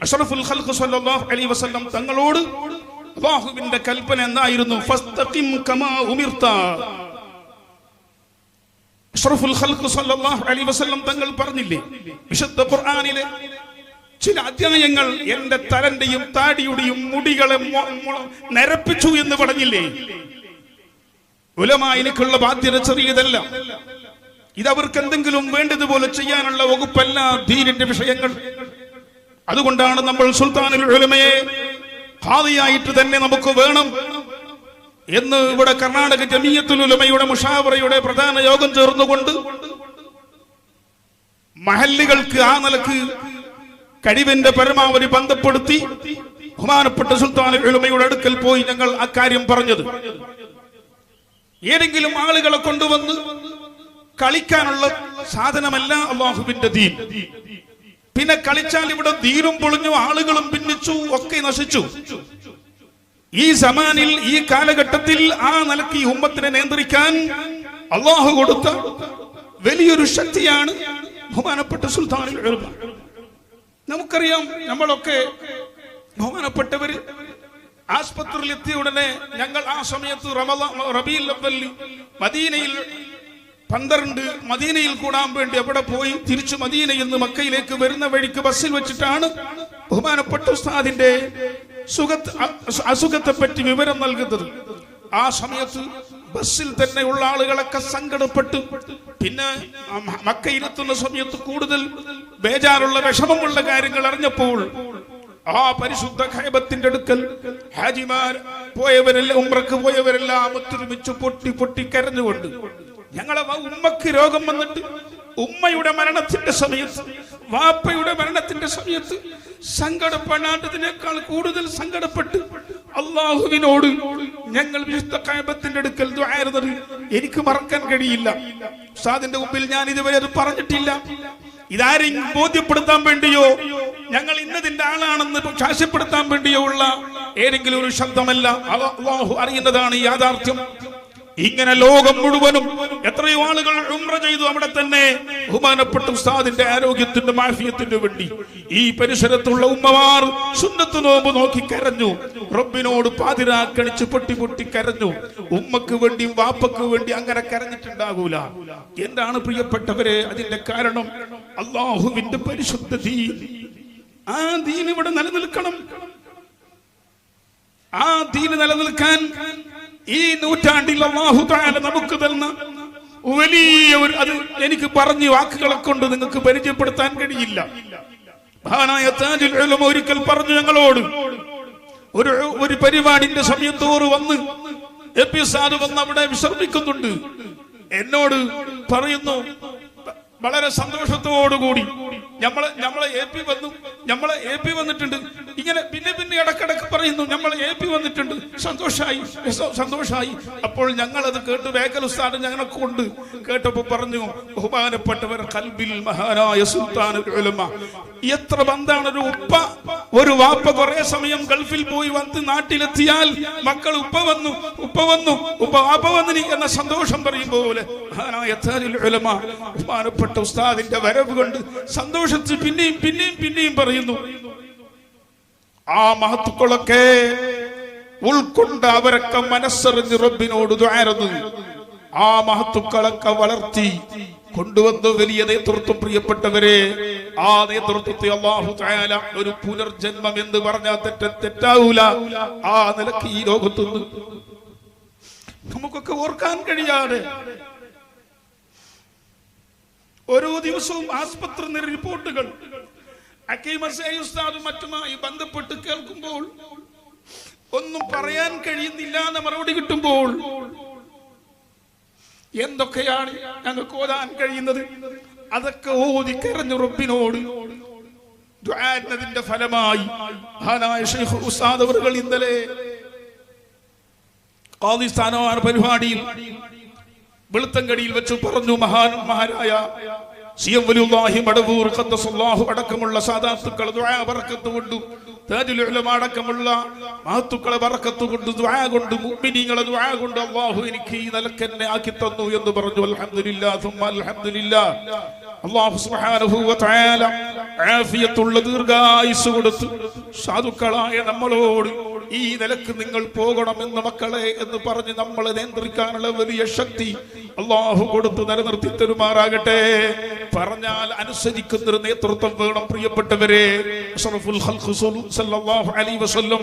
അഷ്റഫുൽ ഖൽഖ് സ്വല്ലല്ലാഹു അലൈഹി വസല്ലം തങ്ങളോട് അല്ലാഹുവിന്റെ കൽപ്പന എന്തായിരുന്നു? ഫസ്തഖിം കമാ ഉമിർത. അഷ്റഫുൽ ഖൽഖ് സ്വല്ലല്ലാഹു അലൈഹി വസല്ലം തങ്ങൾ പറഞ്ഞില്ലേ, വിശുദ്ധ ഖുർആനിലെ ചില അധ്യായങ്ങൾ എന്റെ തലന്റെയും താടിയുടെയും മുടികളെ നിരപ്പിച്ചു എന്ന് പറഞ്ഞില്ലേ? ഉലമാ എനിക്കുള്ള ബാധ്യത ചെറിയതല്ല. ഇതവർക്ക് എന്തെങ്കിലും വേണ്ടതുപോലെ ചെയ്യാനുള്ള വകുപ്പല്ല ദീനിന്റെ വിഷയങ്ങൾ. അതുകൊണ്ടാണ് നമ്മൾ സുൽത്താനുൽ ഉലമയെ ഖാദിയായിട്ട് തന്നെ നമുക്ക് വേണം എന്ന് ഇവിടെ കർണാടക ജമിയത്തുൽ ഉലമയുടെ മുഷാവറയുടെ പ്രധാന യോഗം ചേർന്നുകൊണ്ട് മഹല്ലുകൾക്ക് ആ നിലക്ക് കഴിവിന്റെ പരമാവധി ബന്ധപ്പെടുത്തി ബഹുമാനപ്പെട്ട സുൽത്താനുൽ ഉലമയുടെ അടുക്കൽ പോയി ഞങ്ങൾ അക്കാര്യം പറഞ്ഞത്. ഏതെങ്കിലും ആളുകളെ കൊണ്ടുവന്ന് കളിക്കാനുള്ള സാധനമല്ല അല്ലാഹുവിന്റെ ദീൻ. പിന്നെ കളിച്ചാൽ ഇവിടെ ദീനും പൊളിഞ്ഞു, ആളുകളും ഭിന്നിച്ചു, ഒക്കെ നശിച്ചു. ഈ സമാനിൽ, ഈ കാലഘട്ടത്തിൽ ആ നിലക്ക് ഈ ഉമ്മത്തിനെ നിയന്ത്രിക്കാൻ അല്ലാഹു കൊടുത്ത വലിയൊരു ശക്തിയാണ് ബഹുമാനപ്പെട്ട സുൽത്താനുൽ ഉലമ. നമുക്കറിയാം, നമ്മളൊക്കെ ബഹുമാനപ്പെട്ടവര് ആസ്പത്രിയിൽ എത്തിയ ഉടനെ ഞങ്ങൾ ആ സമയത്ത് റബീഉൽ അവ്വൽ മദീനയിൽ 12 മദീനയിൽ കൂടാൻ വേണ്ടി അവിടെ പോയി തിരിച്ചു മദീനയിൽ നിന്ന് മക്കയിലേക്ക് വരുന്ന വഴിക്ക് ബസ്സിൽ വെച്ചിട്ടാണ് ബഹുമാനപ്പെട്ട ഉസ്താദിന്റെ അസുഖത്തെ പറ്റി വിവരം നൽകുന്നത്. ആ സമയത്ത് ബസ്സിൽ തന്നെ ഉള്ള ആളുകളൊക്കെ സങ്കടപ്പെട്ടു. പിന്നെ മക്കയിലെത്തുന്ന സമയത്ത് കൂടുതൽ ബേജാറുള്ള വിഷമമുള്ള കാര്യങ്ങൾ അറിഞ്ഞപ്പോൾ ആ പരിശുദ്ധ ഖൈബത്തിന്റെ അടുക്കൽ ഹാജിമാർ പോയവരെല്ലാം, ഉംറക്ക് പോയവരെല്ലാം ഒത്തൊരുമിച്ച് പൊട്ടി പൊട്ടി കരഞ്ഞുകൊണ്ട്, ഞങ്ങളെ ഉമ്മക്ക് രോഗം വന്നിട്ട് ഉമ്മയുടെ മരണത്തിന്റെ സമയത്ത്, വാപ്പയുടെ മരണത്തിന്റെ സമയത്ത് സങ്കടപ്പെടാത്തതിനേക്കാൾ കൂടുതൽ സങ്കടപ്പെട്ട് അള്ളാഹുവിനോട് ഞങ്ങൾ വിശുദ്ധ കഅബത്തിന്റെ അടുക്കൽ ദുആ ചെയ്തത് എനിക്ക് മറക്കാൻ കഴിയില്ല. ഉസ്താദിന്റെ മുമ്പിൽ ഞാൻ ഇതുവരെ അത് പറഞ്ഞിട്ടില്ല. ഇതാരെയും ബോധ്യപ്പെടുത്താൻ വേണ്ടിയോ ഞങ്ങൾ ഇന്നതിന്റെ ആളാണെന്ന് സാക്ഷ്യപ്പെടുത്താൻ വേണ്ടിയോ ഉള്ള ഏതെങ്കിലും ഒരു ശബ്ദമല്ല. അല്ലാഹു അറിയുന്നതാണ് യാഥാർത്ഥ്യം. ഇങ്ങനെ ലോകം മുഴുവനും എത്രയോ ആളുകൾ ഉംറ ചെയ്തു. അവിടെ തന്നെ ബഹുമാനപ്പെട്ട ഉസ്താദിന്റെ ആരോഗ്യത്തിന്റെ മാഫിയത്തിന് വേണ്ടി ഈ പരിസരത്തുള്ള ഉമ്മമാർ സുന്നത്ത് നോമ്പ് നോക്കി കരഞ്ഞു, റബ്ബിനോട് പാതിരാക്കണിച്ച് പൊട്ടി പൊട്ടി കരഞ്ഞു. ഉമ്മക്ക് വേണ്ടിയും വാപ്പക്ക് വേണ്ടി അങ്ങനെ കരഞ്ഞിട്ടുണ്ടാകൂല. എന്താണ് പ്രിയപ്പെട്ടവരെ അതിന്റെ കാരണം? അല്ലാഹുവിന്റെ പരിശുദ്ധ ദീൻ. ആ ദീൻ ഇവിടെ നിലനിൽക്കണം. ആ ദീൻ നിലനിൽക്കാൻ ഈ നൂറ്റാണ്ടിൽ അല്ലാഹു തആല നമുക്ക് തന്ന വലിയ ഒരു, അത് എനിക്ക് പറഞ്ഞ് വാക്കുകളെ കൊണ്ട് നിങ്ങൾക്ക് പരിചയപ്പെടുത്താൻ കഴിയില്ല. മഹാനായ താജുൽ ഉലമ ഒരിക്കൽ പറഞ്ഞു ഞങ്ങളോട്, ഒരു പരിപാടിന്റെ സമയത്തോറ് വന്ന് എപി ഉസ്താദ് വന്ന് അവിടെ വിശ്രമിക്കുന്നുണ്ട്. എന്നോട് പറയുന്നു വളരെ സന്തോഷത്തോടുകൂടി, നമ്മളെ എ പി വന്നിട്ടുണ്ട്. ഇങ്ങനെ പിന്നെ ഇടക്കിടക്ക് പറയുന്നു നമ്മളെ എ പി വന്നിട്ടുണ്ട്, സന്തോഷായി. അപ്പോൾ ഞങ്ങളത് കേട്ട് വേക്കൽ ഉസ്താദ് ഞങ്ങളെ കൊണ്ട് കേട്ടപ്പോ പറഞ്ഞു, ബഹുമാനപ്പെട്ടവർ ഖൽബിൽ മഹാനായ സുൽത്താനുൽ ഉലമ. എത്ര ബന്ധാണ് ഒരു ഉപ്പ ഒരു വാപ്പ കുറെ സമയം ഗൾഫിൽ പോയി വന്ന് നാട്ടിലെത്തിയാൽ മക്കൾ ഉപ്പ വന്നു വാപ്പ വന്നിനി എന്ന സന്തോഷം പറയും പോലെ മഹാനായ താജുൽ ഉലമ ബഹുമാനപ്പെട്ട ഉസ്താദിന്റെ വരവ് കൊണ്ട് സന്തോഷിച്ച് പിന്നെയും പറയുന്നു. ആ മഹത്തുക്കളൊക്കെ ഉൾക്കൊണ്ട് അവരൊക്കെ മനസ്സറിഞ്ഞ് റബ്ബിനോട് ദുആ ചെയ്തു. ആ മഹത്തുക്കളൊക്കെ വളർത്തി കൊണ്ടുവന്ന വലിയ നേതൃത്വം. പ്രിയപ്പെട്ടവരെ, ആ നേതൃത്വത്തെ അല്ലാഹു തആല ഒരു പുനർജന്മം എന്ന് പറഞ്ഞാൽ തെറ്റാവൂല. ആ നിലക്ക് ഈ ലോകത്തുനിന്ന് നമുക്കൊക്കെ ഓർക്കാൻ കഴിയാതെ ഓരോ ദിവസവും ആസ്പത്രി റിപ്പോർട്ടുകൾ ഉസ്താദും മറ്റുമായി ബന്ധപ്പെട്ട് കേൾക്കുമ്പോൾ ഒന്നും പറയാൻ കഴിയുന്നില്ല എന്ന മറുപടി കിട്ടുമ്പോൾ എന്തൊക്കെയാണ് ഞങ്ങൾക്ക് ഓതാൻ കഴിയുന്നത്? അതൊക്കെ ഓതി കരഞ്ഞു റബ്ബിനോട് ദുആ ചെയ്തതിന്റെ ഫലമായി മഹാനായ ശൈഖ് ഉസ്താദ് അവர்கள் ഇന്നലെ ഖാദി സ്ഥാനമാന പരിപാടിയിൽ വെളുത്തങ്കടിയിൽ വെച്ച് പറഞ്ഞു, മഹാനായ സി എം വലിയുല്ലാഹി മടവൂർ ഖദ്ദസല്ലാഹു അടക്കമുള്ള സാദാത്തുക്കൾ ദുആ ബറക്കത്ത് കൊണ്ടും താജുൽ ഉലമ അടക്കമുള്ള മഹത്തുക്കളെ ബറക്കത്ത് കൊണ്ട് ദുആ കൊണ്ട് മുഅ്മിനീങ്ങളെ ദുആ കൊണ്ട് അല്ലാഹു എനിക്ക് ഈ നിലക്കെന്നെ ആക്കി തന്നു എന്ന് പറഞ്ഞു. അൽഹംദുലില്ലാഹ് സുമ്മ അൽഹംദുലില്ലാഹ്. അല്ലാഹു സുബ്ഹാനഹു വ തആല ആഫിയത്തുള്ള ദീർഘായുസ്സ് കൊടുത്തു സാധുക്കളായ നമ്മളോട് ഈ നിലക്ക് നിങ്ങൾ പോകണമെന്ന് മക്കളെ എന്ന് പറഞ്ഞ് നമ്മളെ നിയന്ത്രിക്കാനുള്ള വലിയ ശക്തി അല്ലാഹു കൊടുത്ത് നിലനിർത്തി തരുമാറാകട്ടെ. പറഞ്ഞാൽ അനുസരിക്കുന്നൊരു നേതൃത്വം വേണം പ്രിയപ്പെട്ടവരെ. അഷ്റഫുൽ ഖൽഖ് സല്ലല്ലാഹു അലൈഹി വസല്ലം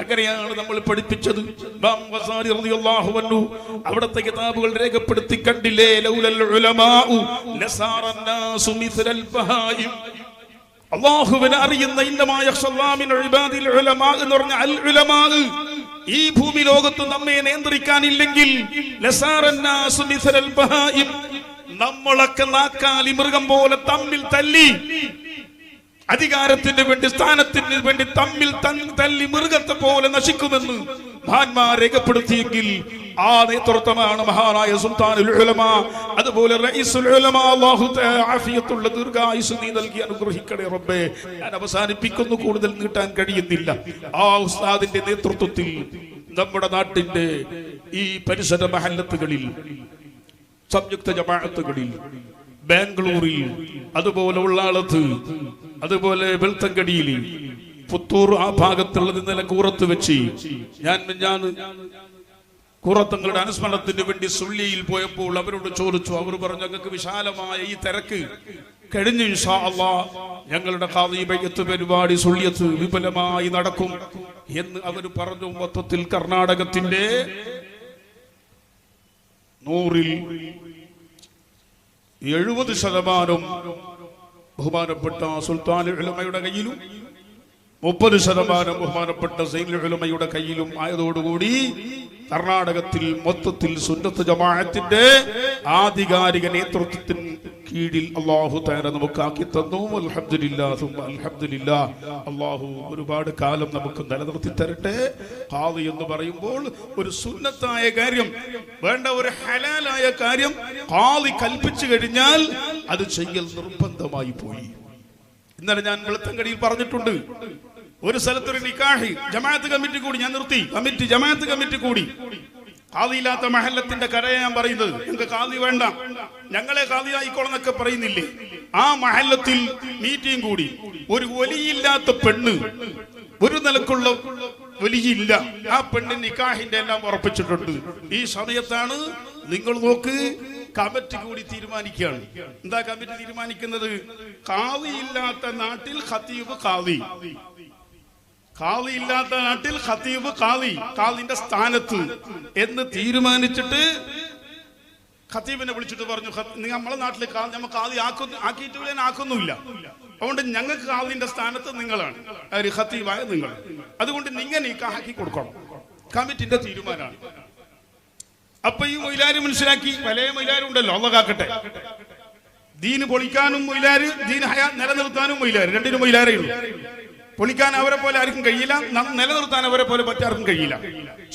അങ്ങനെയാണ് നമ്മൾ പഠിപ്പിച്ചത്. ഇമാം ഗസാലി റളിയല്ലാഹു അൻഹു അവിടുത്തെ കിതാബുകൾ രേഖപ്പെടുത്തി കണ്ടില്ലേ, ലൗലൽ ഉലമാഉ ലസാറന്നാസു മിസ്ലൽ ബഹായിം. അല്ലാഹുവിനെ അറിയുന്ന ഇന്നമാ യഖ്ശല്ലാഹു മിൻ ഇബാദിൽ ഉലമാ എന്ന് പറഞ്ഞ അൽ ഉലമാ ഈ ഭൂമി ലോകത്ത് നമ്മെ നിയന്ത്രിക്കാനില്ലെങ്കിൽ ലസാറന്നാസു മിസ്ലൽ ബഹായിം, നമ്മളൊക്കെ നാക്കാലി മൃഗം പോലെ തമ്മിൽ തല്ലി അധികാരത്തിന് വേണ്ടി സ്ഥാനത്തിന് വേണ്ടി തമ്മിൽ തല്ലി മൃഗത്തെ പോലെ നശിക്കുമെന്ന് മഹാന്മാർ രേഖപ്പെടുത്തിയെങ്കിൽ ആ നേതൃത്വമാണ് മഹാനായ സുൽത്താനുൽ ഉലമ. അതുപോലെ റഈസുൽ ഉലമ. അല്ലാഹു ആഫിയത്തുള്ള ദീർഘായുസ്സ് നീ നൽകി അനുഗ്രഹിക്കണേ റബ്ബേ. ഞാൻ അവസാനിപ്പിക്കുന്നു, കൂടുതൽ നീട്ടാൻ കഴിയുന്നില്ല. ആ ഉസ്താദിന്റെ നേതൃത്വത്തിൽ നമ്മുടെ നാട്ടിന്റെ ഈ പരിസര മഹല്ലത്തുകളിൽ, സംയുക്ത ജമാഅത്തുകളിൽ, ബാംഗ്ലൂരിൽ, അതുപോലെ ഉള്ളാളത്ത്, അതുപോലെ വെൽത്തങ്കടിയിൽ, പുത്തൂർ ആ ഭാഗത്തുള്ളത് ഇന്നലെ കൂറത്ത് വെച്ച് ഞാൻ കൂറത്തങ്ങളുടെ അനുസ്മരണത്തിന് വേണ്ടി സുള്ളിയിൽ പോയപ്പോൾ അവരോട് ചോദിച്ചു. അവർ പറഞ്ഞു, ഞങ്ങൾക്ക് വിശാലമായ ഈ തിരക്ക് കഴിഞ്ഞു, ഇൻഷാ അല്ലാഹ് ഞങ്ങളുടെ ഖാദി ബൈഅത്ത് പരിപാടി സുള്ളിയത്ത് വിപുലമായി നടക്കും എന്ന് അവർ പറഞ്ഞു. മൊത്തത്തിൽ കർണാടകത്തിന്റെ 100-ൽ 70% ബഹുമാനപ്പെട്ട സുൽത്താനുൽ ഉലമയുടെ കയ്യിലും 30% ബഹുമാനപ്പെട്ട സൈനുൽ ഉലമയുടെ കയ്യിലും ആയതോടുകൂടി കർണാടകത്തിൽ മൊത്തത്തിൽ സുന്നത്ത് ജമാഅത്തിന്റെ ആധികാരിക നേതൃത്വത്തിന് കീഴിൽ അല്ലാഹു തആല നമുക്ക് ആക്കി തന്നു. അൽഹംദുലില്ലാഹ് സുമ്മ അൽഹംദുലില്ലാഹ്. അല്ലാഹു ഒരുപാട് കാലം നമുക്ക് നിലനിർത്തി തരട്ടെ. ഖാദി എന്ന് പറയുമ്പോൾ ഒരു സുന്നത്തായ കാര്യം, വേണ്ട ഒരു ഹലാലായ കാര്യം ഖാദി കൽപ്പിച്ചു കഴിഞ്ഞാൽ അത് ചെയ്യൽ നിർബന്ധമായി പോയി. ഇന്നലെ ഞാൻ വെളുത്തങ്കടിയിൽ പറഞ്ഞിട്ടുണ്ട്, ഒരു സ്ഥലത്തൊരു നിക്കാഹ് ജമാഅത്ത് കമ്മിറ്റി കൂടി, ഞാൻ നിർത്തി, ജമാഅത്ത് കമ്മിറ്റി കൂടി. ഖാദിയില്ലാത്ത മഹല്ലത്തിന്റെ കരയെ ഞാൻ പറയുന്നത്, ഞങ്ങൾക്ക് ഖാദി വേണ്ട, ഞങ്ങളെ ഖാദി ആയിക്കോളെന്നൊക്കെ പറയുന്നില്ലേ. ആ മഹല്ലത്തിൽ മീറ്റിംഗ് കൂടി. ഒരു വലിയില്ലാത്ത പെണ്ണ്, ഒരു നിലക്കുള്ള വലിയില്ല, ആ പെണ്ണിന് നിക്കാഹിന്റെ എല്ലാം ഉറപ്പിച്ചിട്ടുണ്ട്. ഈ സമയത്താണ് നിങ്ങൾ നോക്ക്, കമ്മിറ്റി കൂടി തീരുമാനിക്കുകയാണ്. എന്താ കമ്മിറ്റി തീരുമാനിക്കുന്നത്? ഖാദി ഇല്ലാത്ത നാട്ടിൽ ഖതീബ് ഖാദി, ഖാദി ഇല്ലാത്ത നാട്ടിൽ ഖതീബ് ഖാദി, ഖാദിന്റെ സ്ഥാനത്ത് എന്ന് തീരുമാനിച്ചിട്ട് ഖതീബിനെ വിളിച്ചിട്ട് പറഞ്ഞു, നമ്മളെ നാട്ടിൽ നമ്മൾ ഖാദി ആക്കിയിട്ട് ആക്കുന്നില്ല, അതുകൊണ്ട് ഞങ്ങൾക്ക് ഖാദിന്റെ സ്ഥാനത്ത് നിങ്ങളാണ്, ഖതീബായ നിങ്ങൾ, അതുകൊണ്ട് നിങ്ങൾ നിക്കാഹി കൊടുക്കണം. കമ്മിറ്റിന്റെ തീരുമാനമാണ്. അപ്പൊ ഈ മൊയിലാര് മനസ്സിലാക്കി, പല മൊയിലാരും ഉണ്ടല്ലോ, അള്ളാഹ് കാക്കട്ടെ. ദീന് പൊളിക്കാനും മൊയിലാര്, ദീൻ നിലനിർത്താനും മൊയിലാര്, രണ്ടിനും മൊയിലാരേ ഉള്ളൂ. പൊളിക്കാൻ അവരെ പോലെ ആർക്കും കഴിയില്ല, നിലനിർത്താൻ അവരെ പോലെ മറ്റാർക്കും കഴിയില്ല.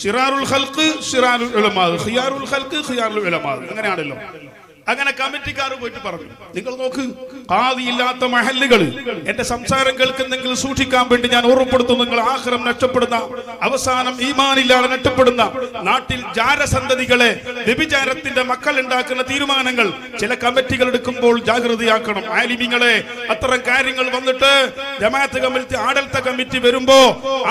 ശിറാറുൽ ഖൽഖ് ശിറാറുൽ ഉലമാ, ഖിയാറുൽ ഖൽഖ് ഖിയാറുൽ ഉലമാ, അങ്ങനെയാണല്ലോ. അങ്ങനെ കമ്മിറ്റിക്കാർ പോയിട്ട് പറഞ്ഞു, നിങ്ങൾ നോക്ക്, ഖാദി ഇല്ലാത്ത മഹല്ലുകൾ, എന്റെ സംസാരം കേൾക്കുന്നെങ്കിൽ സൂക്ഷിക്കാൻ വേണ്ടി ഞാൻ ഓർമ്മപ്പെടുത്തുന്നു. നിങ്ങൾ ആഖിറം നഷ്ടപ്പെടുന്ന, അവസാനം ഈമാനില്ലാതെ നഷ്ടപ്പെടുന്ന നാട്ടിൽ ജാരസന്തതികളെ, വ്യഭിചാരത്തിന്റെ മക്കൾ ഉണ്ടാക്കുന്ന തീരുമാനങ്ങൾ ചില കമ്മിറ്റികൾ എടുക്കുമ്പോൾ ജാഗ്രതയാക്കണം. ആലിമീങ്ങളെ, അത്തരം കാര്യങ്ങൾ വന്നിട്ട് ജമാഅത്ത് കമ്മിറ്റി, ആഡൽത്ത കമ്മിറ്റി വരുമ്പോ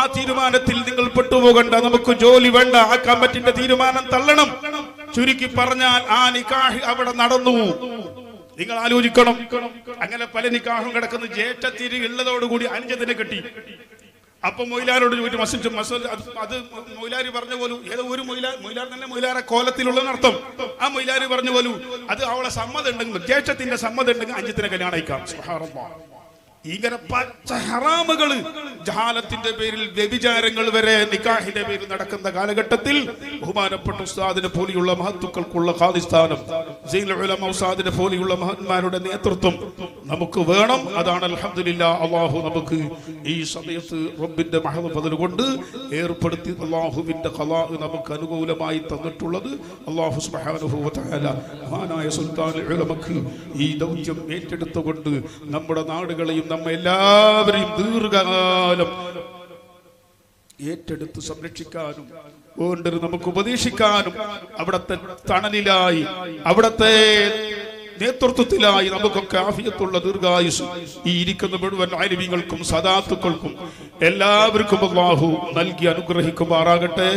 ആ തീരുമാനത്തിൽ നിങ്ങൾ പെട്ടുപോകണ്ട, നമുക്ക് ജോലി വേണ്ട, ആ കമ്മിറ്റിന്റെ തീരുമാനം തള്ളണം. ചുരുക്കി പറഞ്ഞാൽ ആ നിക്കാഹ് അവിടെ നടന്നു. നിങ്ങൾ ആലോചിക്കണം, അങ്ങനെ പല നിക്കാഹും കിടക്കുന്ന ജ്യേഷ്ഠത്തിരി ഉള്ളതോടുകൂടി അനുജത്തിനെ കെട്ടി. അപ്പൊ മൊയിലാരോട് ചോദിച്ചു, അത് മൊയിലാരി പറഞ്ഞ പോലും, ഏതോ ഒരു മൊയിലാർ തന്നെ മൊയിലാറെ കോലത്തിലുള്ളതിനർത്ഥം. ആ മൊയിലാരി പറഞ്ഞ പോലും അത് അവളെ സമ്മതം ഉണ്ടെങ്കിൽ, ജ്യേഷ്ഠത്തിന്റെ സമ്മതം ഉണ്ടെങ്കിൽ അനുജത്തിനെ കല്യാണം അയക്കാം. സുബ്ഹാനല്ലാഹ്. ഇങ്ങനെ പച്ച ഹറാമുകള്, ജഹാലത്തിന്റെ പേരിൽ വ്യഭിചാരങ്ങൾ വരെ നിക്കാഹിന്റെ പേരിൽ നടക്കുന്ന കാലഘട്ടത്തിൽ ബഹുമാനപ്പെട്ട ഉസ്താദിനെ പോലെയുള്ള മഹത്തുക്കൾക്കുള്ള ഖാദിസ്ഥാനം, സൈനുൽ ഉലമ ഉസ്താദിനെ പോലെയുള്ള മഹന്മാരുടെ നേതൃത്വം നമുക്ക് വേണം. അതാണ് അൽഹംദുലില്ലാഹ് അല്ലാഹു നമുക്ക് ഈ സമയത്ത് റബ്ബിന്റെ മഹദ് ഫദ്ൽ കൊണ്ട് ഏർപ്പെടുത്തി അല്ലാഹുവിന്റെ ഖലാ നമുക്ക് അനുകൂലമായി തന്നിട്ടുള്ളത്. അല്ലാഹു സുബ്ഹാനഹു വ തആല മഹാനായ സുൽത്താനുൽ ഉലമക്ക് ഈ ദൗത്യം ഏറ്റെടുത്തുകൊണ്ട് നമ്മുടെ നാടുകളെയും നമ്മ എല്ലാവരെയും ദീർഘകാലം ഏറ്റെടുത്ത് സംരക്ഷിക്കാനും വേണ്ടത് നമുക്ക് ഉപദേശിക്കാനും അവിടത്തെ തണലിലായി അവിടത്തെ നേതൃത്വത്തിലായി നമുക്കൊക്കെ ആഫിയത്തുള്ള ദീർഘായുസ് ഈ ഇരിക്കുന്ന മുഴുവൻ ആലിമീങ്ങൾക്കും സദാത്തുക്കൾക്കും എല്ലാവർക്കും അല്ലാഹു നൽകി അനുഗ്രഹിക്കുമാറാകട്ടെ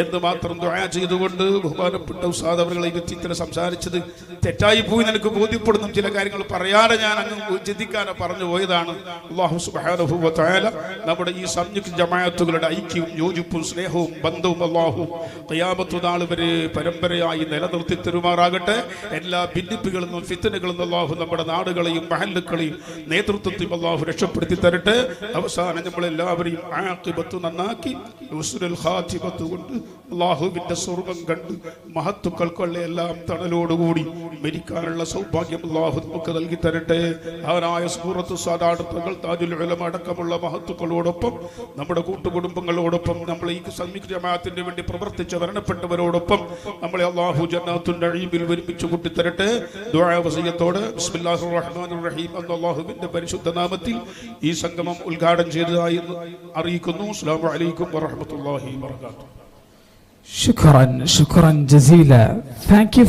എന്ന് മാത്രം ദുആ ചെയ്തുകൊണ്ട് ബഹുമാനപ്പെട്ട ഉസ്താദ് അവരുടെ ഇത്തിരി സംസാരിച്ചത് തെറ്റായി പോയി എനിക്ക് ബോധ്യപ്പെടുന്നു. ചില കാര്യങ്ങൾ പറയാതെ ഞാൻ അങ്ങ് ചിന്തിക്കാതെ പറഞ്ഞു പോയതാണ്. അല്ലാഹു സുബ്ഹാനഹു വ തആല നമ്മുടെ ഈ സംയുക്ത ജമാഅത്തുകളുടെ ഐക്യവും യോജിപ്പും സ്നേഹവും ബന്ധവും അല്ലാഹു ഖിയാമത്ത് നാൾ വരെ പരമ്പരയായി നിലനിർത്തി തരുമാറാകട്ടെ. എല്ലാ ഭിന്നിപ്പുകളും ഫിത്തനകളും അല്ലാഹു നമ്മുടെ നാടുകളെയും മഹല്ലുകളെയും നേതൃത്വത്തെയും അല്ലാഹു രക്ഷപ്പെടുത്തി തരട്ടെ. അവസാനം നമ്മളെല്ലാവരെയും ആഖിബത്ത് നന്നാക്കി ഹുസ്നുൽ ഖാതിമത്ത് കൊണ്ട് അല്ലാഹുവിന്റെ സ്വർഗ്ഗം കണ്ട് മഹത്തുക്കൾക്കുള്ള എല്ലാം തണലോടുകൂടി മരിക്കാനുള്ള സൗഭാഗ്യം അല്ലാഹു നമുക്ക് നൽകി തരട്ടെ. അവനായ സൂറത്ത് സാദാത്ത് തങ്ങൾ താജുൽ ഉലമ അടക്കമുള്ള മഹത്തുക്കളോടൊപ്പം നമ്മുടെ കൂട്ടുകുടുംബങ്ങളോടൊപ്പം നമ്മൾ ഈ സംയുക്ത ജമാഅത്തിന് വേണ്ടി പ്രവർത്തിച്ച മരണപ്പെട്ടവരോടൊപ്പം നമ്മളെ അല്ലാഹു ജന്നാത്തുൽ നഈമിൽ ഒരുമിച്ച് കൂട്ടിത്തരട്ടെ. ദുആ വസിയത്തോടെ ബിസ്മില്ലാഹിർ റഹ്മാനിർ റഹീം എന്ന അല്ലാഹുവിന്റെ പരിശുദ്ധ നാമത്തിൽ ഈ സംഗമം ഉദ്ഘാടനം ചെയ്തതായി അറിയിക്കുന്നു. അസ്സലാമു അലൈക്കും വറഹ്മത്തുള്ളാഹി വബറകാതുഹു. ശുക്രൻ ജസീല. Thank you.